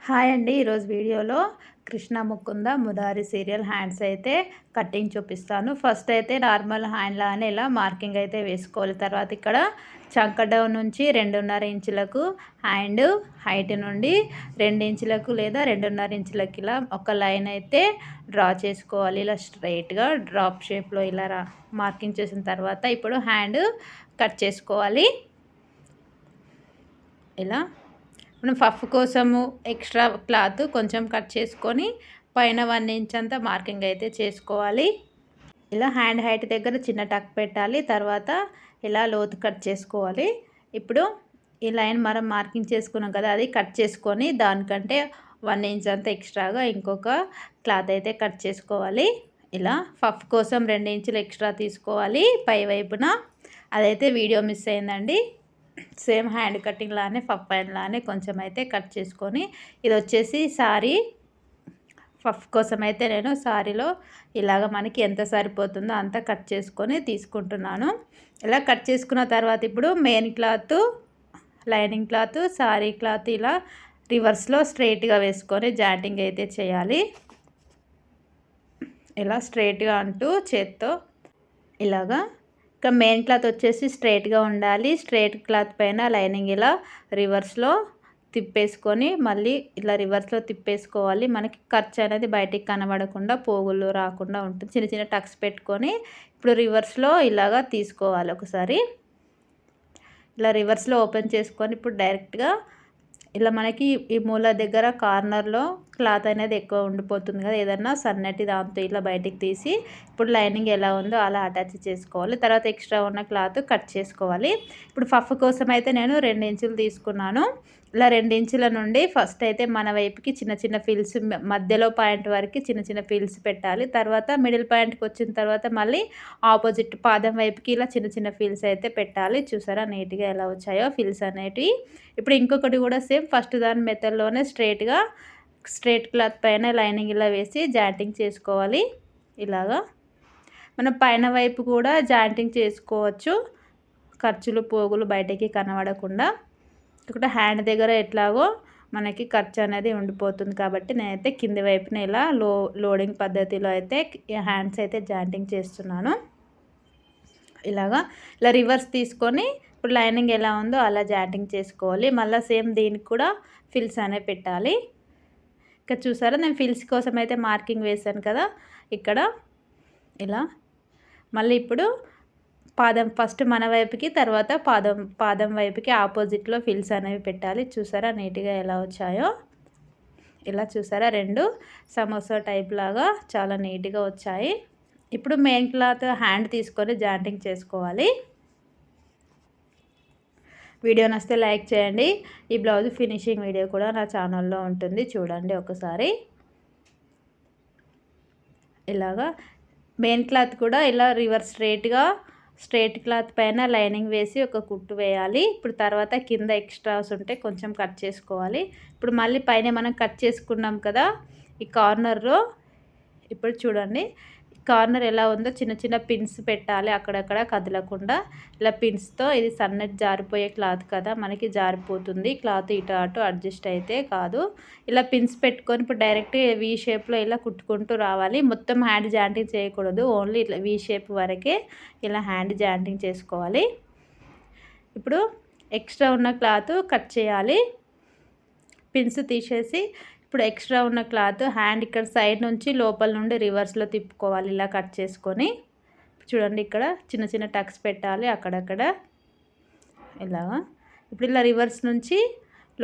Hi అండి. ఈరోజు వీడియోలో కృష్ణ ముకుంద మురారి సీరియల్ హ్యాండ్స్ అయితే కటింగ్ చూపిస్తాను. ఫస్ట్ అయితే నార్మల్ హ్యాండ్ లానే ఇలా మార్కింగ్ అయితే వేసుకోవాలి. తర్వాత ఇక్కడ చంక డౌన్ నుంచి 2.5 ఇంచులకు హ్యాండ్ హైట్ నుండి 2 ఇంచులకు లేదా 2.5 ఇంచులకి ఇలా ఒక లైన్ అయితే డ్రా చేసుకోవాలి. ఇలా స్ట్రైట్గా డ్రాప్ షేప్లో ఇలా మార్కింగ్ చేసిన తర్వాత ఇప్పుడు హ్యాండ్ కట్ చేసుకోవాలి. ఇలా మనం పఫ్ కోసము ఎక్స్ట్రా క్లాత్ కొంచెం కట్ చేసుకొని పైన 1 ఇంచ్ అంతా మార్కింగ్ అయితే చేసుకోవాలి. ఇలా హ్యాండ్ హైట్ దగ్గర చిన్న టక్ పెట్టాలి. తర్వాత ఇలా లోతు కట్ చేసుకోవాలి. ఇప్పుడు ఈ లైన్ మనం మార్కింగ్ చేసుకున్నాం కదా, అది కట్ చేసుకొని దానికంటే 1 ఇంచ్ అంతా ఎక్స్ట్రాగా ఇంకొక క్లాత్ అయితే కట్ చేసుకోవాలి. ఇలా పఫ్ కోసం 2 ఇంచులు ఎక్స్ట్రా తీసుకోవాలి పై వైపున. అదైతే వీడియో మిస్ అయిందండి. సేమ్ హ్యాండ్ కటింగ్ లానే పఫ్ హ్యాండ్ లానే కొంచెం అయితే కట్ చేసుకొని, ఇది వచ్చేసి సారీ పఫ్ కోసం అయితే నేను సారీలో ఇలాగ మనకి ఎంత సరిపోతుందో అంత కట్ చేసుకొని తీసుకుంటున్నాను. ఇలా కట్ చేసుకున్న తర్వాత ఇప్పుడు main cloth, lining cloth, sorry cloth ఇలా రివర్స్లో స్ట్రైట్గా వేసుకొని జాయింటింగ్ అయితే చేయాలి. ఇలా స్ట్రైట్గా అంటూ చేత్తో ఇలాగా. ఇక్కడ మెయిన్ క్లాత్ వచ్చేసి స్ట్రైట్గా ఉండాలి. స్ట్రైట్ క్లాత్ పైన లైనింగ్ ఇలా రివర్స్లో తిప్పేసుకొని మళ్ళీ ఇలా రివర్స్లో తిప్పేసుకోవాలి. మనకి ఖర్చు అనేది బయటికి కనబడకుండా, పోగులు రాకుండా ఉంటుంది. చిన్న చిన్న టక్స్ పెట్టుకొని ఇప్పుడు రివర్స్లో ఇలాగా తీసుకోవాలి. ఒకసారి ఇలా రివర్స్లో ఓపెన్ చేసుకొని ఇప్పుడు డైరెక్ట్గా ఇలా మనకి ఈ మూల దగ్గర కార్నర్లో క్లాత్ అనేది ఎక్కువ ఉండిపోతుంది కదా, ఏదన్నా సన్నటి దాంతో ఇలా బయటికి తీసి ఇప్పుడు లైనింగ్ ఎలా ఉందో అలా అటాచ్ చేసుకోవాలి. తర్వాత ఎక్స్ట్రా ఉన్న క్లాత్ కట్ చేసుకోవాలి. ఇప్పుడు పఫ్ కోసం అయితే నేను 2 ఇంచులు తీసుకున్నాను. ఇలా 2 ఇంచుల నుండి ఫస్ట్ అయితే మన వైపుకి చిన్న చిన్న ఫిల్స్, మధ్యలో పాయింట్ వరకు చిన్న చిన్న ఫిల్స్ పెట్టాలి. తర్వాత మిడిల్ పాయింట్కి వచ్చిన తర్వాత మళ్ళీ ఆపోజిట్ పాదం వైపుకి ఇలా చిన్న చిన్న ఫిల్స్ అయితే పెట్టాలి. చూసారా నీట్గా ఎలా వచ్చాయో ఫిల్స్ అనేటివి. ఇప్పుడు ఇంకొకటి కూడా సేమ్ ఫస్ట్ దాని మెథడ్లోనే స్ట్రైట్ క్లాత్ పైన లైనింగ్ ఇలా వేసి జాయింటింగ్ చేసుకోవాలి. ఇలాగా మనం పైన వైపు కూడా జాయింటింగ్ చేసుకోవచ్చు, ఖర్చులు పోగులు బయటకి కనబడకుండా. ఇక్కడ హ్యాండ్ దగ్గర ఎట్లాగో మనకి ఖర్చు అనేది ఉండిపోతుంది కాబట్టి నేనైతే కింది వైపున ఇలా లోడింగ్ పద్ధతిలో అయితే హ్యాండ్స్ అయితే జాయింటింగ్ చేస్తున్నాను. ఇలా రివర్స్ తీసుకొని ఇప్పుడు లైనింగ్ ఎలా ఉందో అలా జాయింటింగ్ చేసుకోవాలి. మళ్ళీ సేమ్ దీనికి కూడా ఫిల్స్ అనేవి పెట్టాలి. ఇక్కడ చూసారా నేను ఫిల్స్ కోసం అయితే మార్కింగ్ వేశాను కదా, ఇక్కడ ఇలా మళ్ళీ ఇప్పుడు పాదం ఫస్ట్ మన వైపుకి, తర్వాత పాదం వైపుకి ఆపోజిట్లో ఫిల్స్ అనేవి పెట్టాలి. చూసారా నీట్గా ఎలా వచ్చాయో. ఇలా చూసారా 2 సమోసా టైప్ లాగా చాలా నీట్గా వచ్చాయి. ఇప్పుడు మెయిన్ క్లాత్ హ్యాండ్ తీసుకొని జాయింటింగ్ చేసుకోవాలి. వీడియో నచ్చితే లైక్ చేయండి. ఈ బ్లౌజ్ ఫినిషింగ్ వీడియో కూడా నా ఛానల్లో ఉంటుంది, చూడండి ఒకసారి. ఇలాగా మెయిన్ క్లాత్ కూడా ఇలా రివర్స్ స్ట్రైట్ క్లాత్ పైన లైనింగ్ వేసి ఒక కుట్టు వేయాలి. ఇప్పుడు తర్వాత కింద ఎక్స్ట్రాస్ ఉంటే కొంచెం కట్ చేసుకోవాలి. ఇప్పుడు మళ్ళీ పైన మనం కట్ చేసుకున్నాం కదా ఈ కార్నర్లో, ఇప్పుడు చూడండి కార్నర్ ఎలా ఉందో చిన్న చిన్న పిన్స్ పెట్టాలి అక్కడక్కడ కదలకుండా. ఇలా పిన్స్తో, ఇది సన్నటి జారిపోయే క్లాత్ కదా, మనకి జారిపోతుంది క్లాత్, ఇటు అటు అడ్జస్ట్ అయితే కాదు. ఇలా పిన్స్ పెట్టుకొని ఇప్పుడు డైరెక్ట్ వీ షేప్లో ఇలా కుట్టుకుంటూ రావాలి. మొత్తం హ్యాండ్ జాయింటింగ్ చేయకూడదు, ఓన్లీ ఇట్లా వీ షేప్ వరకే ఇలా హ్యాండ్ జాయింటింగ్ చేసుకోవాలి. ఇప్పుడు ఎక్స్ట్రా ఉన్న క్లాత్ కట్ చేయాలి. పిన్స్ తీసేసి ఇప్పుడు ఎక్స్ట్రా ఉన్న క్లాత్ హ్యాండ్ ఇక్కడ సైడ్ నుంచి లోపల నుండి రివర్స్లో తిప్పుకోవాలి. ఇలా కట్ చేసుకొని చూడండి ఇక్కడ చిన్న చిన్న టక్స్ పెట్టాలి అక్కడక్కడ ఇలాగా. ఇప్పుడు ఇలా రివర్స్ నుంచి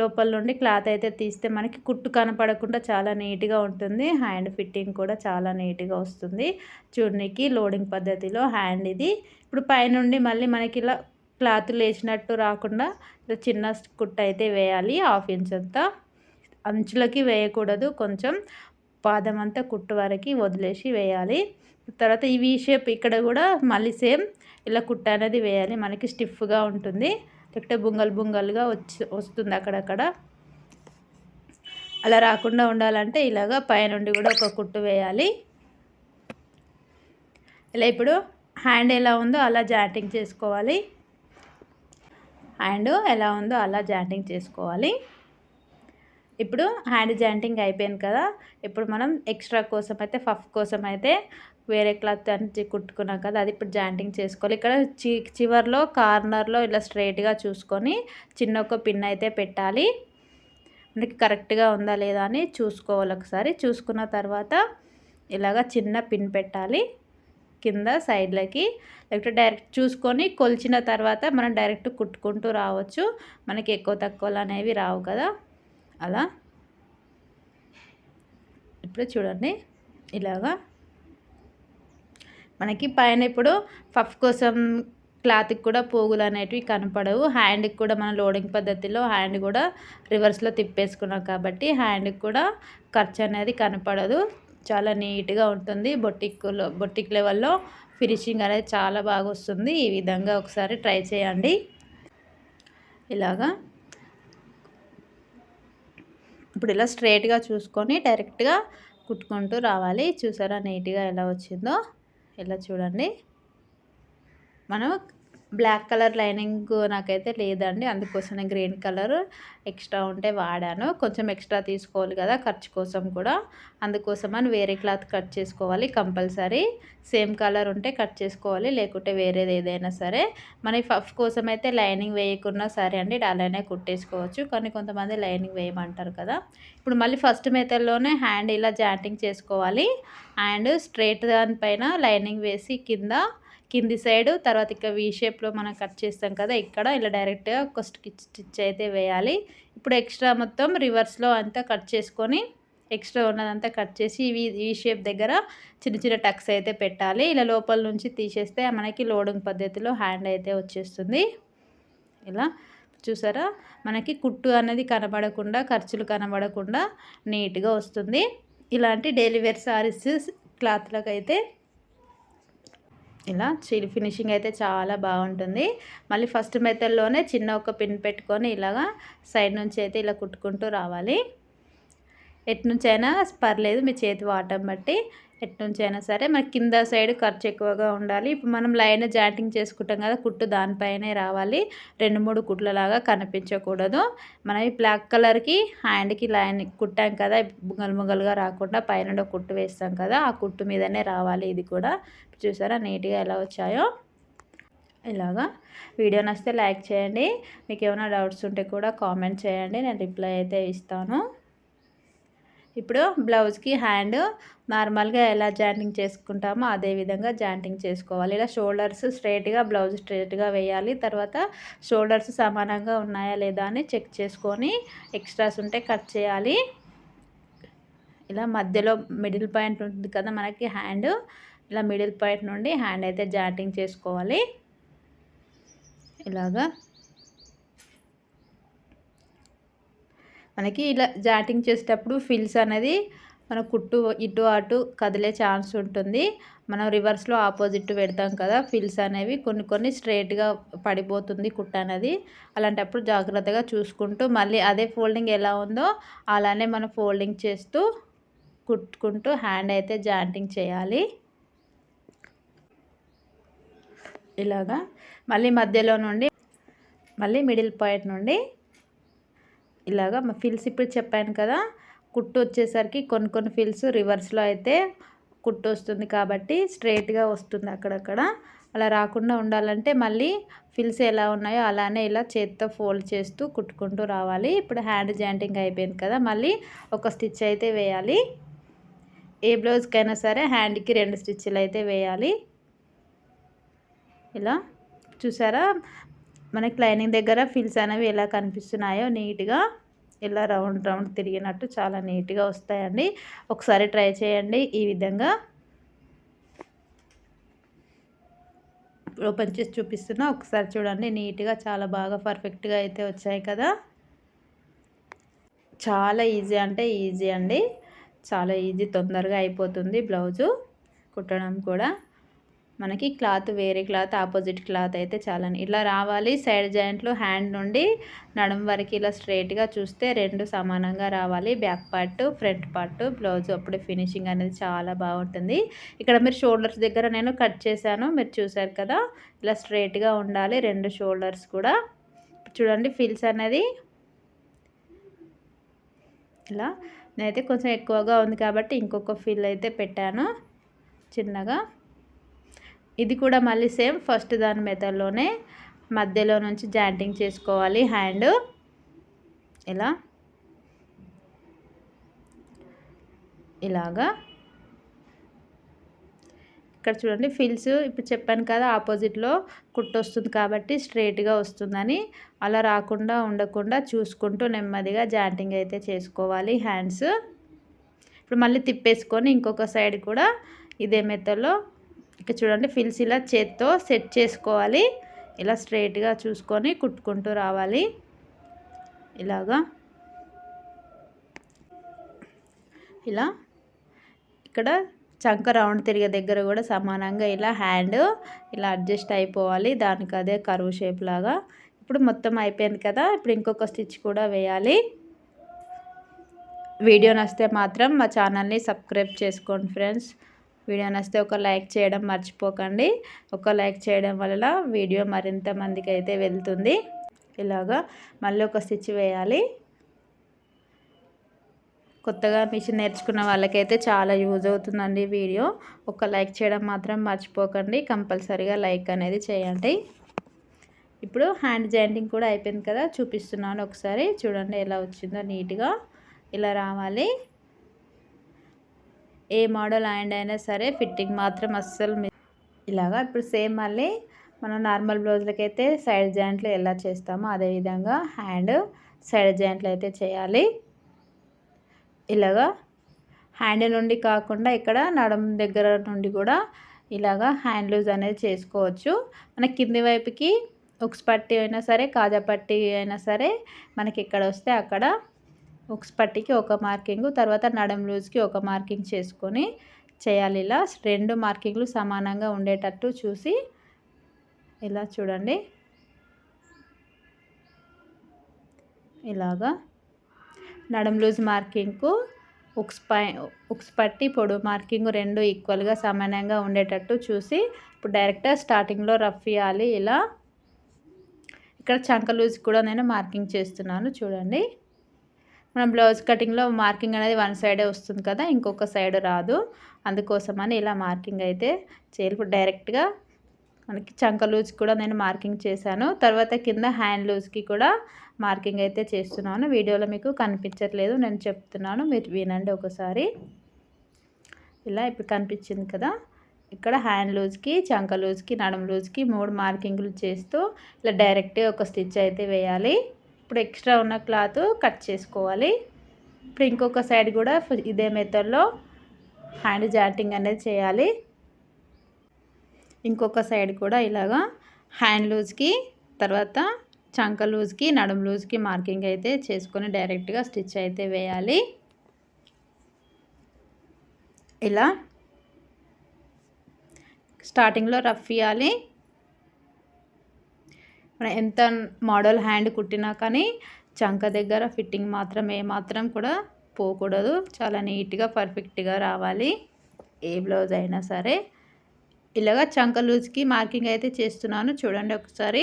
లోపల నుండి క్లాత్ అయితే తీస్తే మనకి కుట్టు కనపడకుండా చాలా నీట్గా ఉంటుంది. హ్యాండ్ ఫిట్టింగ్ కూడా చాలా నీట్గా వస్తుంది. చూడనికి లోడింగ్ పద్ధతిలో హ్యాండ్ ఇది. ఇప్పుడు పైనుండి మళ్ళీ మనకి ఇలా క్లాత్ లేచినట్టు రాకుండా ఇలా చిన్న కుట్టు అయితే వేయాలి. 1/2 ఇంచ్ అంతా అంచులకి వేయకూడదు, కొంచెం పాదం అంతా కుట్టు వరకు వదిలేసి వేయాలి. తర్వాత ఈ వీ షేప్ ఇక్కడ కూడా మళ్ళీ సేమ్ ఇలా కుట్టు అనేది వేయాలి. మనకి స్టిఫ్గా ఉంటుంది, లేకపోతే బుంగలుగా వస్తుంది అక్కడక్కడ. అలా రాకుండా ఉండాలంటే ఇలాగా పైనుండి కూడా ఒక కుట్టు వేయాలి. ఇలా ఇప్పుడు హ్యాండ్ ఎలా ఉందో అలా జాయింటింగ్ చేసుకోవాలి. హ్యాండ్ ఎలా ఉందో అలా జాయింటింగ్ చేసుకోవాలి. ఇప్పుడు హ్యాండ్ జాయింటింగ్ అయిపోయింది కదా. ఇప్పుడు మనం ఎక్స్ట్రా కోసం అయితే పఫ్ కోసం అయితే వేరే క్లాత్ అని కుట్టుకున్నాం కదా, అది ఇప్పుడు జాయింటింగ్ చేసుకోవాలి. ఇక్కడ చివర్లో కార్నర్లో ఇలా స్ట్రైట్గా చూసుకొని చిన్న ఒక పిన్ అయితే పెట్టాలి. మనకి కరెక్ట్గా ఉందా లేదా అని చూసుకోవాలి. ఒకసారి చూసుకున్న తర్వాత ఇలాగ చిన్న పిన్ పెట్టాలి కింద సైడ్లకి. లేకపోతే డైరెక్ట్ చూసుకొని కొలిచిన తర్వాత మనం డైరెక్ట్ కుట్టుకుంటూ రావచ్చు. మనకి ఎక్కువ తక్కువలు అనేవి రావు కదా అలా. ఇప్పుడు చూడండి ఇలాగా మనకి పైన ఇప్పుడు పఫ్ కోసం క్లాత్కి కూడా పోగులు అనేటివి కనపడవు. హ్యాండ్కి కూడా మనం లోడింగ్ పద్ధతిలో హ్యాండ్ కూడా రివర్స్లో తిప్పేసుకున్నాం కాబట్టి హ్యాండ్కి కూడా ఖర్చు అనేది కనపడదు. చాలా నీట్గా ఉంటుంది. బొటిక్ లెవెల్లో ఫినిషింగ్ అనేది చాలా బాగా వస్తుంది. ఈ విధంగా ఒకసారి ట్రై చేయండి. ఇలాగా ఇప్పుడు ఇలా స్ట్రైట్గా చూసుకొని డైరెక్ట్గా కుట్టుకుంటూ రావాలి. చూసారా నీట్గా ఎలా వచ్చిందో. ఇలా చూడండి. మనం బ్లాక్ కలర్ లైనింగ్ నాకైతే లేదండి, అందుకోసం నేను గ్రీన్ కలర్ ఎక్స్ట్రా ఉంటే వాడాను. కొంచెం ఎక్స్ట్రా తీసుకోవాలి కదా ఖర్చు కోసం కూడా, అందుకోసమని వేరే క్లాత్ కట్ చేసుకోవాలి కంపల్సరీ. సేమ్ కలర్ ఉంటే కట్ చేసుకోవాలి, లేకుంటే వేరేది ఏదైనా సరే. మన పఫ్ కోసం అయితే లైనింగ్ వేయకున్నా సరే అండి, అలానే కుట్టేసుకోవచ్చు. కానీ కొంతమంది లైనింగ్ వేయమంటారు కదా. ఇప్పుడు మళ్ళీ ఫస్ట్ మెథడ్లోనే హ్యాండ్ ఇలా జాయింటింగ్ చేసుకోవాలి. హ్యాండ్ స్ట్రైట్ దానిపైన లైనింగ్ వేసి కింది సైడు తర్వాత ఇక వీ షేప్లో మనం కట్ చేస్తాం కదా, ఇక్కడ ఇలా డైరెక్ట్గా ఒక స్టిచ్ అయితే వేయాలి. ఇప్పుడు ఎక్స్ట్రా మొత్తం రివర్స్లో అంతా కట్ చేసుకొని ఎక్స్ట్రా ఉన్నదంతా కట్ చేసి ఈ షేప్ దగ్గర చిన్న చిన్న టక్స్ అయితే పెట్టాలి. ఇలా లోపల నుంచి తీసేస్తే మనకి లోడింగ్ పద్ధతిలో హ్యాండ్ అయితే వచ్చేస్తుంది. ఇలా చూసారా మనకి కుట్టు అనేది కనబడకుండా ఖర్చులు కనబడకుండా నీట్గా వస్తుంది. ఇలాంటి డైలీ వేర్ సారీస్ క్లాత్లకు అయితే ఇలా ఫినిషింగ్ అయితే చాలా బాగుంటుంది. మళ్ళీ ఫస్ట్ మెథడ్లోనే చిన్న ఒక పిన్ పెట్టుకొని ఇలాగా సైడ్ నుంచి అయితే ఇలా కుట్టుకుంటూ రావాలి. ఎటు నుంచి అయినా పర్లేదు, మీ చేతి వాటం బట్టి ఎటు నుంచి అయినా సరే. మనకి కింద సైడ్ ఖర్చు ఎక్కువగా ఉండాలి. ఇప్పుడు మనం లైన్ జాయింటింగ్ చేసుకుంటాం కదా, కుట్టు దానిపైనే రావాలి. 2-3 కుట్లలాగా కనిపించకూడదు. మనం ఈ బ్లాక్ కలర్కి హ్యాండ్కి లైన్ కుట్టాం కదా, ముగలుగా రాకుండా పైన కుట్టు వేస్తాం కదా, ఆ కుట్టు మీదనే రావాలి. ఇది కూడా చూసారా నీట్గా ఎలా వచ్చాయో. ఇలాగా వీడియో నచ్చితే లైక్ చేయండి. మీకు ఏమైనా డౌట్స్ ఉంటే కూడా కామెంట్ చేయండి, నేను రిప్లై అయితే ఇస్తాను. ఇప్పుడు బ్లౌజ్కి హ్యాండ్ నార్మల్గా ఎలా జాయింటింగ్ చేసుకుంటామో అదే విధంగా జాయింటింగ్ చేసుకోవాలి. ఇలా షోల్డర్స్ స్ట్రైట్గా బ్లౌజ్ స్ట్రైట్గా వేయాలి. తర్వాత షోల్డర్స్ సమానంగా ఉన్నాయా లేదా అని చెక్ చేసుకొని ఎక్స్ట్రాస్ ఉంటే కట్ చేయాలి. ఇలా మధ్యలో మిడిల్ పాయింట్ ఉంటుంది కదా మనకి హ్యాండ్, ఇలా మిడిల్ పాయింట్ నుండి హ్యాండ్ అయితే జాయింటింగ్ చేసుకోవాలి. ఇలాగా మనకి ఇలా జాయింటింగ్ చేసేటప్పుడు ఫిల్స్ అనేది మన కుట్టు ఇటు అటు కదిలే ఛాన్స్ ఉంటుంది. మనం రివర్స్లో ఆపోజిట్ పెడతాం కదా, ఫిల్స్ అనేవి కొన్ని స్ట్రైట్గా పడిపోతుంది కుట్టు అనేది. అలాంటప్పుడు జాగ్రత్తగా చూసుకుంటూ మళ్ళీ అదే ఫోల్డింగ్ ఎలా ఉందో అలానే మనం ఫోల్డింగ్ చేస్తూ కుట్టుకుంటూ హ్యాండ్ అయితే జాయింటింగ్ చేయాలి. ఇలాగా మళ్ళీ మధ్యలో నుండి మళ్ళీ మిడిల్ పాయింట్ నుండి ఇలాగా ఫిల్స్ ఇప్పుడు చెప్పాను కదా, కుట్టు వచ్చేసరికి కొన్ని ఫిల్స్ రివర్స్లో అయితే కుట్టు వస్తుంది కాబట్టి స్ట్రైట్గా వస్తుంది అక్కడక్కడ. అలా రాకుండా ఉండాలంటే మళ్ళీ ఫిల్స్ ఎలా ఉన్నాయో అలానే ఇలా చేత్తో ఫోల్డ్ చేస్తూ కుట్టుకుంటూ రావాలి. ఇప్పుడు హ్యాండ్ జాయింటింగ్ అయిపోయింది కదా, మళ్ళీ ఒక స్టిచ్ అయితే వేయాలి. ఏ బ్లౌజ్కైనా సరే హ్యాండ్కి 2 స్టిచ్లు అయితే వేయాలి. ఇలా చూసారా మనకి లైనింగ్ దగ్గర ఫిల్స్ అనేవి ఎలా కనిపిస్తున్నాయో నీట్గా ఇలా రౌండ్ తిరిగినట్టు చాలా నీట్గా వస్తాయండి. ఒకసారి ట్రై చేయండి. ఈ విధంగా ఓపెన్ చేసి చూపిస్తున్నా, ఒకసారి చూడండి. నీట్గా చాలా బాగా పర్ఫెక్ట్గా అయితే వచ్చాయి కదా. చాలా ఈజీ అంటే ఈజీ అండి, చాలా ఈజీ, తొందరగా అయిపోతుంది బ్లౌజు కుట్టడం కూడా. మనకి క్లాత్ వేరే క్లాత్ ఆపోజిట్ క్లాత్ అయితే చాలా ఇలా రావాలి. సైడ్ జాయింట్లు హ్యాండ్ నుండి నడుము వరకు ఇలా స్ట్రైట్గా చూస్తే 2 సమానంగా రావాలి. Back part front part blouse, అప్పుడు ఫినిషింగ్ అనేది చాలా బాగుంటుంది. ఇక్కడ మీరు షోల్డర్స్ దగ్గర నేను కట్ చేశాను, మీరు చూసారు కదా. ఇలా స్ట్రైట్గా ఉండాలి 2 షోల్డర్స్ కూడా. చూడండి ఫిల్స్ అనేది ఇలా నేనైతే కొంచెం ఎక్కువగా ఉంది కాబట్టి ఇంకొక ఫిల్ అయితే పెట్టాను చిన్నగా. ఇది కూడా మళ్ళీ సేమ్ ఫస్ట్ దాని మెథడ్లోనే మధ్యలో నుంచి జాయింటింగ్ చేసుకోవాలి హ్యాండ్. ఇలా ఇలాగా ఇక్కడ చూడండి ఫిల్స్ ఇప్పుడు చెప్పాను కదా ఆపోజిట్లో కుట్టు వస్తుంది కాబట్టి స్ట్రైట్గా వస్తుందని, అలా రాకుండా ఉండకుండా చూసుకుంటూ నెమ్మదిగా జాయింటింగ్ అయితే చేసుకోవాలి హ్యాండ్స్. ఇప్పుడు మళ్ళీ తిప్పేసుకొని ఇంకొక సైడ్ కూడా ఇదే మెథడ్లో ఇక్కడ చూడండి ఫిల్స్ ఇలా చేత్తో సెట్ చేసుకోవాలి. ఇలా స్ట్రైట్గా చూసుకొని కుట్టుకుంటూ రావాలి. ఇలాగా ఇలా ఇక్కడ చంక రౌండ్ తిరిగే దగ్గర కూడా సమానంగా ఇలా హ్యాండ్ ఇలా అడ్జస్ట్ అయిపోవాలి, దానికి అదే కర్వ్ షేప్ లాగా. ఇప్పుడు మొత్తం అయిపోయింది కదా, ఇప్పుడు ఇంకొక స్టిచ్ కూడా వేయాలి. వీడియో నచ్చితే మాత్రం మా ఛానల్ని సబ్స్క్రైబ్ చేసుకోండి ఫ్రెండ్స్. వీడియో నచ్చితే ఒక లైక్ చేయడం మర్చిపోకండి. ఒక లైక్ చేయడం వల్ల వీడియో మరింత మందికి అయితే వెళ్తుంది. ఇలాగా మళ్ళీ ఒక స్టిచ్ వేయాలి. కొత్తగా మిషన్ నేర్చుకున్న వాళ్ళకైతే చాలా యూజ్ అవుతుందండి వీడియో. ఒక లైక్ చేయడం మాత్రం మర్చిపోకండి, కంపల్సరీగా లైక్ అనేది చేయండి. ఇప్పుడు హ్యాండ్ జాయింటింగ్ కూడా అయిపోయింది కదా, చూపిస్తున్నాను ఒకసారి చూడండి ఎలా వచ్చిందో. నీట్గా ఇలా రావాలి. ఏ మోడల్ హ్యాండ్ అయినా సరే ఫిట్టింగ్ మాత్రం అస్సలు ఇలాగా. ఇప్పుడు సేమ్ మళ్ళీ మనం నార్మల్ బ్లౌజ్లకైతే సైడ్ జాయింట్లు ఎలా చేస్తామో అదేవిధంగా హ్యాండ్ సైడ్ జాయింట్లు అయితే చేయాలి. ఇలాగా హ్యాండ్ నుండి కాకుండా ఇక్కడ నడుం దగ్గర నుండి కూడా ఇలాగా హ్యాండ్ లూజ్ అనేది చేసుకోవచ్చు. మన కింది వైపుకి ఉక్స్ పట్టి అయినా సరే కాజా పట్టి అయినా సరే మనకి ఎక్కడ వస్తే అక్కడ ఉక్స్ పట్టికి ఒక మార్కింగ్, తర్వాత నడుం లూజ్కి ఒక మార్కింగ్ చేసుకొని చేయాలి. ఇలా రెండు మార్కింగ్లు సమానంగా ఉండేటట్టు చూసి ఇలా చూడండి. ఇలాగా నడుం లూజ్ మార్కింగ్కు ఉక్స్ పట్టి పొడవు మార్కింగ్ రెండు ఈక్వల్గా సమానంగా ఉండేటట్టు చూసి ఇప్పుడు డైరెక్ట్గా స్టార్టింగ్లో రఫ్ ఇవ్వాలి. ఇలా ఇక్కడ చంక లూజ్ కూడా నేను మార్కింగ్ చేస్తున్నాను చూడండి. మనం బ్లౌజ్ కటింగ్లో మార్కింగ్ అనేది వన్ సైడే వస్తుంది కదా, ఇంకొక సైడ్ రాదు, అందుకోసమని ఇలా మార్కింగ్ అయితే చేయాలి. ఇప్పుడు డైరెక్ట్గా మనకి చంక లూజ్ కూడా నేను మార్కింగ్ చేశాను. తర్వాత కింద హ్యాండ్ లూజ్కి కూడా మార్కింగ్ అయితే చేస్తున్నాను. వీడియోలో మీకు కనిపించట్లేదు, నేను చెప్తున్నాను, మీరు వినండి ఒకసారి. ఇలా ఇప్పుడు కనిపించింది కదా, ఇక్కడ హ్యాండ్ లూజ్కి చంక లూజ్కి నడుం లూజ్కి 3 మార్కింగ్లు చేస్తూ ఇలా డైరెక్ట్గా ఒక స్టిచ్ అయితే వేయాలి. ఇప్పుడు ఎక్స్ట్రా ఉన్న క్లాత్ కట్ చేసుకోవాలి. ఇప్పుడు ఇంకొక సైడ్ కూడా ఇదే మెథడ్లో హ్యాండ్ జాయింటింగ్ అనేది చేయాలి. ఇంకొక సైడ్ కూడా ఇలాగా హ్యాండ్ లూజ్కి తర్వాత చంక లూజ్కి నడుం లూజ్కి మార్కింగ్ అయితే చేసుకొని డైరెక్ట్గా స్టిచ్ అయితే వేయాలి. ఇలా స్టార్టింగ్లో రఫ్ ఇవ్వాలి. మనం ఎంత మోడల్ హ్యాండ్ కుట్టినా కానీ చంక దగ్గర ఫిట్టింగ్ మాత్రం ఏమాత్రం కూడా పోకూడదు, చాలా నీట్గా పర్ఫెక్ట్గా రావాలి ఏ బ్లౌజ్ అయినా సరే. ఇలాగా చంక లూజ్కి మార్కింగ్ అయితే చేస్తున్నాను చూడండి ఒకసారి.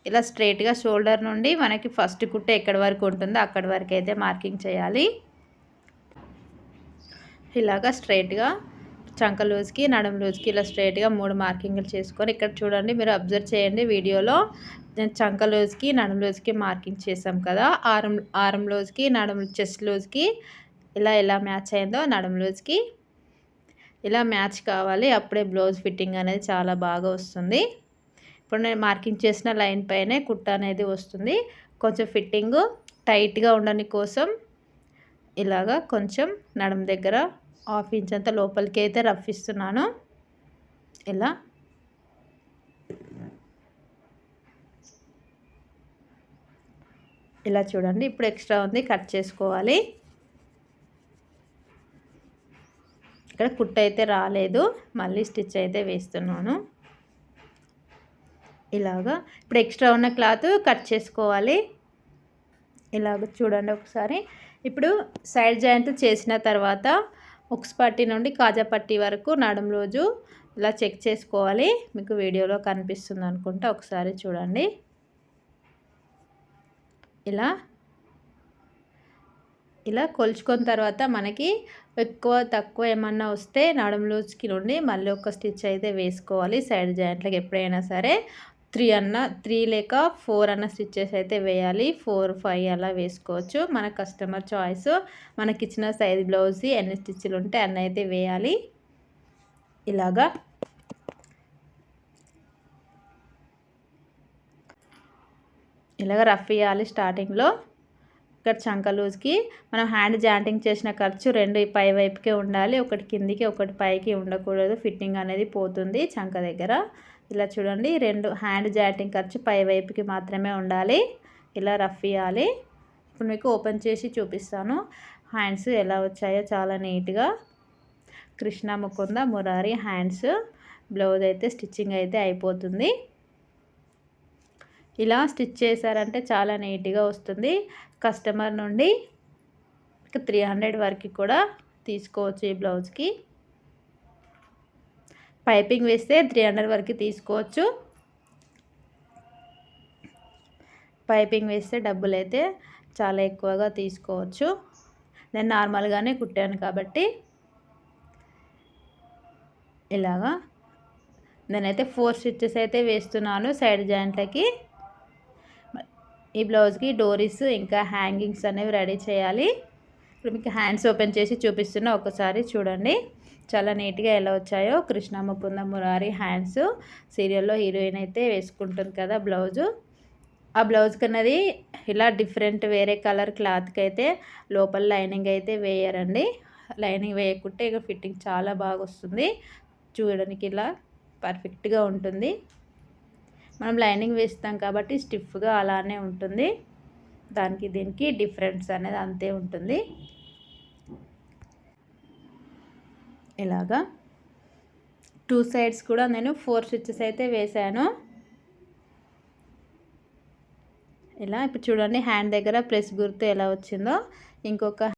ఇలా స్ట్రైట్గా షోల్డర్ నుండి మనకి ఫస్ట్ కుట్ట ఎక్కడి వరకు ఉంటుందో అక్కడి వరకు అయితే మార్కింగ్ చేయాలి. ఇలాగా స్ట్రైట్గా చంక లూజ్కి నడుం లూజ్కి ఇలా స్ట్రైట్గా 3 మార్కింగ్లు చేసుకొని ఇక్కడ చూడండి, మీరు అబ్జర్వ్ చేయండి వీడియోలో. చంక లూజ్కి నడుం లూజ్కి మార్కింగ్ చేసాం కదా, ఆర్మ్ లూజ్కి నడుం చెస్ట్ లూజ్కి ఇలా ఎలా మ్యాచ్ అయిందో నడుం లూజ్కి ఇలా మ్యాచ్ కావాలి. అప్పుడే బ్లౌజ్ ఫిట్టింగ్ అనేది చాలా బాగా వస్తుంది. ఇప్పుడు నేను మార్కింగ్ చేసిన లైన్ పైనే కుట్ట అనేది వస్తుంది. కొంచెం ఫిట్టింగ్ టైట్గా ఉండని కోసం ఇలాగా కొంచెం నడుం దగ్గర 1/2 ఇంచ్ అంత లోపలికి అయితే రఫ్ ఇస్తున్నాను. ఇలా ఇలా చూడండి. ఇప్పుడు ఎక్స్ట్రా ఉంది కట్ చేసుకోవాలి. ఇక్కడ కుట్ట అయితే రాలేదు, మళ్ళీ స్టిచ్ అయితే వేస్తున్నాను. ఇలాగా ఇప్పుడు ఎక్స్ట్రా ఉన్న క్లాత్ కట్ చేసుకోవాలి. ఇలాగ చూడండి ఒకసారి. ఇప్పుడు సైడ్ జాయింట్ చేసిన తర్వాత ఉక్స్ పట్టి నుండి కాజా పట్టి వరకు నడుం లూజు ఇలా చెక్ చేసుకోవాలి. మీకు వీడియోలో కనిపిస్తుంది అనుకుంటా, ఒకసారి చూడండి. ఇలా ఇలా కొలుచుకున్న తర్వాత మనకి ఎక్కువ తక్కువ ఏమన్నా వస్తే నడుము లూజ్కి నుండి మళ్ళీ ఒక స్టిచ్ అయితే వేసుకోవాలి సైడ్ జాయింట్లకి. ఎప్పుడైనా సరే 3 లేక 4 అన్న స్టిచ్చెస్ అయితే వేయాలి. 4, 5 అలా వేసుకోవచ్చు. మన కస్టమర్ చాయిస్. మనకి ఇచ్చిన సైజ్ బ్లౌజ్ ఎన్ని స్టిచ్లు ఉంటే అన్నీ అయితే వేయాలి. ఇలాగా రఫ్ ఇవ్వాలి స్టార్టింగ్లో. ఇక్కడ చంక లూజ్కి మనం హ్యాండ్ జాయింటింగ్ చేసిన ఖర్చు 2 పై వైపుకే ఉండాలి. ఒకటి కిందికి ఒకటి పైకి ఉండకూడదు. ఫిట్టింగ్ అనేది పోతుంది చంక దగ్గర. ఇలా చూడండి, 2 హ్యాండ్ జాయింటింగ్ ఖర్చు పై వైపుకి మాత్రమే ఉండాలి. ఇలా రఫ్ ఇవ్వాలి. ఇప్పుడు మీకు ఓపెన్ చేసి చూపిస్తాను హ్యాండ్స్ ఎలా వచ్చాయో. చాలా నీట్గా కృష్ణ ముకుంద మురారి హ్యాండ్స్. బ్లౌజ్ అయితే స్టిచ్చింగ్ అయితే అయిపోతుంది. ఇలా స్టిచ్ చేశారంటే చాలా నీట్గా వస్తుంది. కస్టమర్ నుండి 300 వరకు కూడా తీసుకోవచ్చు ఈ బ్లౌజ్కి. పైపింగ్ వేస్తే 300 వరకు తీసుకోవచ్చు. పైపింగ్ వేస్తే డబ్బులు అయితే చాలా ఎక్కువగా తీసుకోవచ్చు. నేను నార్మల్గానే కుట్టాను కాబట్టి ఇలాగా నేనైతే 4 స్టిచ్చెస్ అయితే వేస్తున్నాను సైడ్ జాయింట్లకి. ఈ బ్లౌజ్కి డోరీస్ ఇంకా హ్యాంగింగ్స్ అనేవి రెడీ చేయాలి. ఇప్పుడు మీకు హ్యాండ్స్ ఓపెన్ చేసి చూపిస్తున్నా, ఒకసారి చూడండి చాలా నీట్గా ఎలా వచ్చాయో. కృష్ణ ముకుంద మురారి హ్యాండ్స్ సీరియల్లో హీరోయిన్ అయితే వేసుకుంటుంది కదా బ్లౌజు. ఆ బ్లౌజ్ కన్నది ఇలా డిఫరెంట్ వేరే కలర్ క్లాత్కి అయితే లోపల లైనింగ్ అయితే వేయరండి. లైనింగ్ వేయకుంటే ఇక ఫిట్టింగ్ చాలా బాగా వస్తుంది. చూడడానికి ఇలా పర్ఫెక్ట్గా ఉంటుంది. మనం లైనింగ్ వేస్తాం కాబట్టి స్టిఫ్గా అలానే ఉంటుంది. దానికి దీనికి డిఫరెన్స్ అనేది అంతే ఉంటుంది. ఇలాగా 2 సైడ్స్ కూడా నేను 4 స్టిచ్చెస్ అయితే వేసాను. ఇలా ఇప్పుడు చూడండి హ్యాండ్ దగ్గర ప్రెస్ గుర్తు ఎలా వచ్చిందో. ఇంకొక